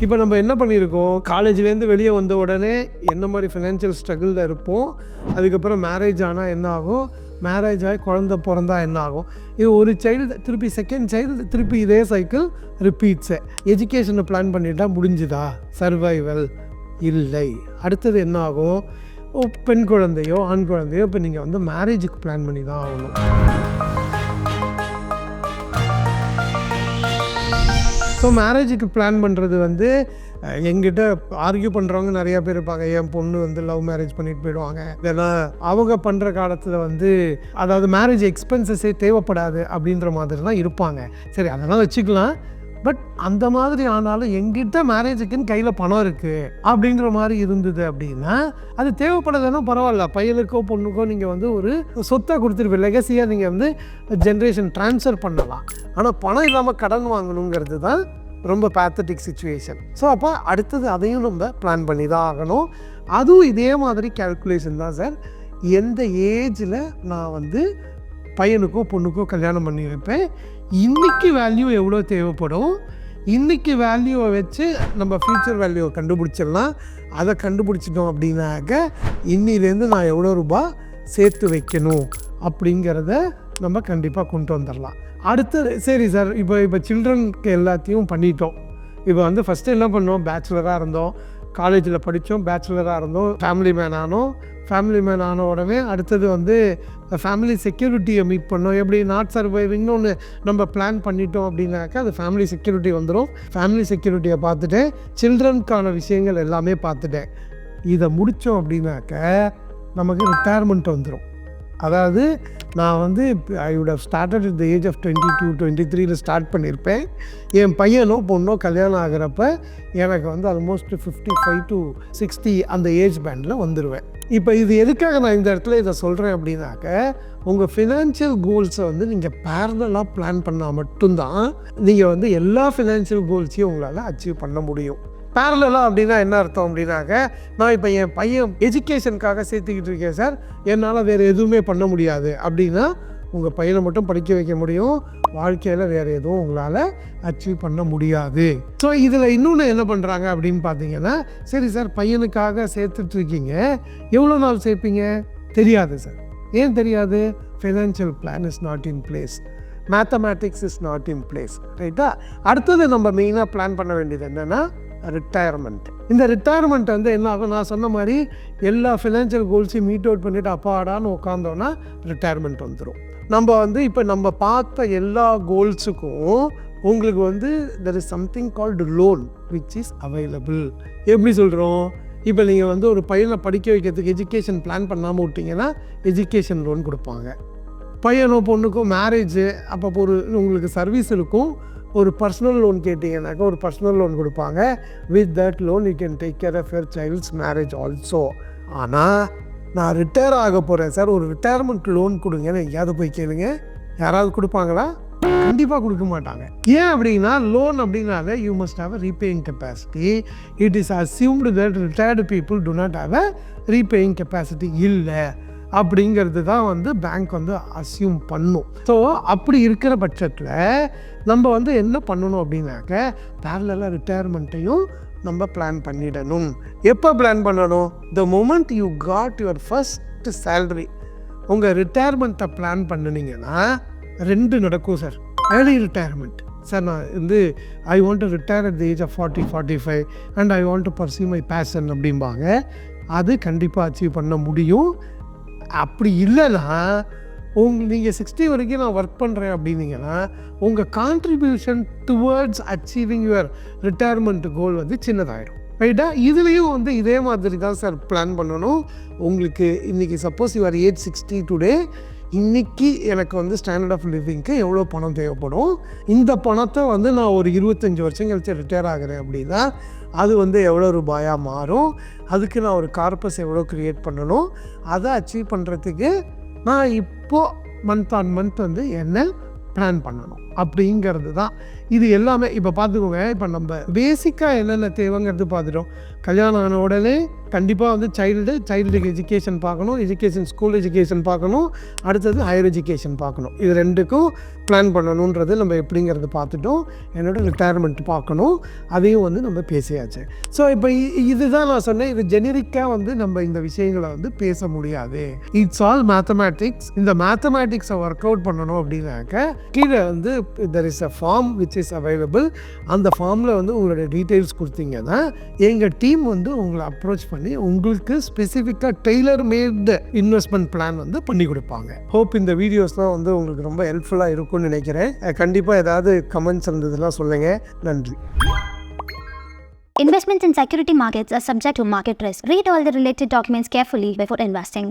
இப்போ நம்ம என்ன பண்ணியிருக்கோம், காலேஜ்லேருந்து வெளியே வந்த உடனே என்ன மாதிரி ஃபினான்ஷியல் ஸ்ட்ரகிளில் இருப்போம். அதுக்கப்புறம் மேரேஜ் ஆனால் என்ன ஆகும், மேரேஜ் ஆகி குழந்த பிறந்தா என்ன ஆகும், இது ஒரு சைல்டு திருப்பி செகண்ட் சைல்டு திருப்பி இதே சைக்கிள் ரிப்பீட்ஸு. எஜுகேஷனை பிளான் பண்ணிட்டா முடிஞ்சுதா? சர்வைவல் இல்லை. அடுத்தது என்ன ஆகும், பெண் குழந்தையோ ஆண் குழந்தையோ இப்போ நீங்கள் வந்து மேரேஜுக்கு பிளான் பண்ணி தான் ஆகணும். ஸோ மேரேஜுக்கு பிளான் பண்ணுறது வந்து எங்கிட்ட ஆர்கியூ பண்ணுறவங்க நிறையா பேர் இருப்பாங்க. என் பொண்ணு வந்து லவ் மேரேஜ் பண்ணிட்டு போயிடுவாங்க, ஏன்னா அவங்க பண்ணுற காலத்தில் வந்து அதாவது மேரேஜ் எக்ஸ்பென்சஸே தேவைப்படாது அப்படின்ற மாதிரி தான் இருப்பாங்க. சரி, அதெல்லாம் வச்சுக்கலாம். பட் அந்த மாதிரி ஆனாலும் எங்கிட்ட மேரேஜுக்குன்னு கையில் பணம் இருக்குது அப்படின்ற மாதிரி இருந்தது அப்படின்னா அது தேவைப்படாதுன்னா பரவாயில்ல. பையனுக்கோ பொண்ணுக்கோ நீங்கள் வந்து ஒரு சொத்தை கொடுத்துருப்பீங்க, லெகசியாக நீங்கள் வந்து ஜென்ரேஷன் ட்ரான்ஸ்ஃபர் பண்ணலாம். ஆனால் பணம் இல்லாமல் கடன் வாங்கணுங்கிறது தான் ரொம்ப பேத்தட்டிக் சிச்சுவேஷன். ஸோ அப்போ அடுத்தது அதையும் நம்ம பிளான் பண்ணி தான் ஆகணும். அதுவும் இதே மாதிரி கேல்குலேஷன் தான் சார். எந்த ஏஜில் நான் வந்து பையனுக்கோ பொண்ணுக்கோ கல்யாணம் பண்ணி வைப்பேன், இன்றைக்கி வேல்யூ எவ்வளோ தேவைப்படும், இன்றைக்கி வேல்யூவை வச்சு நம்ம ஃப்யூச்சர் வேல்யூவை கண்டுபிடிச்சிடலாம். அதை கண்டுபிடிச்சிட்டோம் அப்படின்னாக்க இன்னிலேருந்து நான் எவ்வளோ ரூபா சேர்த்து வைக்கணும் அப்படிங்கிறத நம்ம கண்டிப்பாக கொண்டு வந்துடலாம். அடுத்தது சரி சார், இப்போ சில்ட்ரனுக்கு எல்லாத்தையும் பண்ணிட்டோம். இப்போ வந்து ஃபஸ்ட்டு என்ன பண்ணோம், பேச்சுலராக இருந்தோம், காலேஜில் படித்தோம், பேச்சுலராக இருந்தோம், ஃபேமிலி மேன் ஆனோம். ஃபேமிலி மேன் ஆன உடனே அடுத்தது வந்து ஃபேமிலி செக்யூரிட்டியை மீட் பண்ணோம். எப்படி நாட் சர்வைவிங்னு ஒன்று நம்ம பிளான் பண்ணிட்டோம் அப்படின்னாக்கா அது ஃபேமிலி செக்யூரிட்டி வந்துடும். ஃபேமிலி செக்யூரிட்டியை பார்த்துட்டேன், சில்ட்ரனுக்கான விஷயங்கள் எல்லாமே பார்த்துட்டேன். இதை முடித்தோம் அப்படின்னாக்க நமக்கு ரிட்டையர்மெண்ட் வந்துடும். அதாவது நான் வந்து I would have started at the age of 22, 23 start பண்ணியிருப்பேன். என் பையனோ பொண்ணோ கல்யாணம் ஆகிறப்ப எனக்கு வந்து ஆல்மோஸ்ட் 55 to 60 அந்த ஏஜ் பேண்டில் வந்துடுவேன். இப்போ இது எதுக்காக நான் இந்த இடத்துல இதை சொல்கிறேன் அப்படின்னாக்க, உங்கள் ஃபினான்ஷியல் கோல்ஸை வந்து நீங்கள் பேரலாக பிளான் பண்ணால் மட்டும்தான் நீங்கள் வந்து எல்லா ஃபினான்ஷியல் கோல்ஸையும் உங்களால் அச்சீவ் பண்ண முடியும். பேரலாக அப்படின்னா என்ன அர்த்தம் அப்படின்னாக்க, நான் இப்போ என் பையன் எஜுகேஷனுக்காக சேர்த்துக்கிட்டு இருக்கேன் சார், என்னால் வேறு எதுவுமே பண்ண முடியாது அப்படின்னா உங்கள் பையனை மட்டும் படிக்க வைக்க முடியும், வாழ்க்கையில் வேறு எதுவும் உங்களால் அச்சீவ் பண்ண முடியாது. ஸோ இதில் இன்னொன்று என்ன பண்ணுறாங்க அப்படின்னு பார்த்தீங்கன்னா, சரி சார் பையனுக்காக சேர்த்துட்ருக்கீங்க, எவ்வளோ நாள் சேர்ப்பீங்க தெரியாது சார். ஏன் தெரியாது? Financial plan is not in place, mathematics is not in place, ரைட்டா? அடுத்தது நம்ம மெயினாக பிளான் பண்ண வேண்டியது என்னென்னா ரிட்டையர்மெண்ட். இந்த ரிட்டையர்மெண்ட் வந்து என்ன ஆகும், நான் சொன்ன மாதிரி எல்லா ஃபினான்ஷியல் கோல்ஸையும் மீட் அவுட் பண்ணிவிட்டு அப்பாடான்னு உட்காந்தோன்னா ரிட்டையர்மெண்ட் வந்துடும். நம்ம வந்து இப்போ நம்ம பார்த்த எல்லா கோல்ஸுக்கும் உங்களுக்கு வந்து there is something called loan which is available. எப்படி சொல்கிறோம், இப்போ நீங்கள் வந்து ஒரு பையனை படிக்க வைக்கிறதுக்கு எஜுகேஷன் பிளான் பண்ணாமல் விட்டிங்கன்னா எஜுகேஷன் லோன் கொடுப்பாங்க. பையனோ பொண்ணுக்கோ மேரேஜு அப்போ ஒரு உங்களுக்கு சர்வீஸ் இருக்கும், ஒரு பர்சனல் லோன் கேட்டிங்கன்னாக்கா ஒரு பர்சனல் லோன் கொடுப்பாங்க. With that loan you can take care of your child's marriage also. ஆனால் நான் ரிட்டையர் ஆக போகிறேன் சார், ஒரு ரிட்டையர்மெண்ட் லோன் கொடுங்கன்னு எங்கேயாவது போய் கேளுங்க, யாராவது கொடுப்பாங்களா? கண்டிப்பாக கொடுக்க மாட்டாங்க. ஏன் அப்படின்னா, லோன் அப்படின்னாலே you must have a repaying capacity. It is assumed that retired people to not have a repaying capacity இல்லை அப்படிங்கிறது தான் வந்து பேங்க் வந்து அசியூம் பண்ணும். ஸோ அப்படி இருக்கிற பட்சத்தில் நம்ம வந்து என்ன பண்ணணும் அப்படின்னாக்க, பேரலாக ரிட்டையர்மெண்ட்டையும் நம்ம பிளான் பண்ணிடணும். எப்போ பிளான் பண்ணணும்? The moment you got your first salary, உங்கள் ரிட்டையர்மெண்ட்டை பிளான் பண்ணினீங்கன்னா 2 நடக்கும் சார். ஏர்லி ரிட்டையர்மெண்ட், சார் நான் வந்து I want to retire at the age of 40, 45 and I want to pursue my passion அப்படிம்பாங்க. அது கண்டிப்பாக அச்சீவ் பண்ண முடியும். அப்படி இல்லைன்னா நீங்கள் 60 வரைக்கும் நான் ஒர்க் பண்ணுறேன் அப்படின்னீங்கன்னா உங்கள் contribution towards achieving your retirement goal வந்து சின்னதாகிடும், ரைட்டா? இதுலேயும் வந்து இதே மாதிரி தான் சார் பிளான் பண்ணணும். உங்களுக்கு இன்றைக்கி சப்போஸ் யுவர் ஏஜ் 60 டுடே, இன்றைக்கி எனக்கு வந்து ஸ்டாண்டர்ட் ஆஃப் லிவிங்க்கு எவ்வளோ பணம் தேவைப்படும், இந்த பணத்தை வந்து நான் ஒரு 25 வருஷம் கழிச்சு ரிட்டையர் ஆகிறேன் அப்படின்னா அது வந்து எவ்வளோ ரூபாயாக மாறும், அதுக்கு நான் ஒரு கார்பஸ் எவ்வளோ க்ரியேட் பண்ணணும், அதை அச்சீவ் பண்ணுறதுக்கு நான் இப்போது மந்த் ஆன் மந்த் வந்து என்ன பிளான் பண்ணணும். அப்படிங்கிறது தான். இது எல்லாமே இப்போ பார்த்துக்கோங்க. இப்போ நம்ம பேசிக்காக என்னென்ன தேவைங்கிறது பார்த்துட்டோம். கல்யாணம் ஆன உடனே கண்டிப்பாக வந்து சைல்டுக்கு எஜுகேஷன் பார்க்கணும், ஸ்கூல் எஜுகேஷன் பார்க்கணும், அடுத்தது ஹையர் எஜுகேஷன் பார்க்கணும். இது ரெண்டுக்கும் பிளான் பண்ணணுன்றது நம்ம எப்படிங்கிறது பார்த்துட்டோம். என்னோடய ரிட்டையர்மெண்ட் பார்க்கணும், அதையும் வந்து நம்ம பேசியாச்சு. ஸோ இப்போ இதுதான் நான் சொன்னேன், இது ஜெனரிக்காக வந்து நம்ம இந்த விஷயங்களை வந்து பேச முடியாது. It's all mathematics. இந்த மேத்தமேட்டிக்ஸை ஒர்க் அவுட் பண்ணணும் அப்படின்னாக்க கீழே வந்து there is a form which is available. அந்த ஃபார்மில் வந்து உங்களோட டீட்டெயில்ஸ் கொடுத்தீங்கன்னா எங்கள் டீம் வந்து உங்களை அப்ரோச் பண்ணி உங்களுக்கு ஸ்பெசிஃபிக்காக டெய்லர் மேட் இன்வெஸ்ட்மெண்ட் பிளான் வந்து பண்ணி கொடுப்பாங்க. ஹோப் இந்த வீடியோஸ்லாம் வந்து உங்களுக்கு ரொம்ப ஹெல்ப்ஃபுல்லாக இருக்கும்னு நினைக்கிறேன். கண்டிப்பாக ஏதாவது கமெண்ட்ஸ் இருந்ததுலாம் சொல்லுங்கள். நன்றி. Investments in security markets are subject to market risk. Read all the related documents carefully before investing.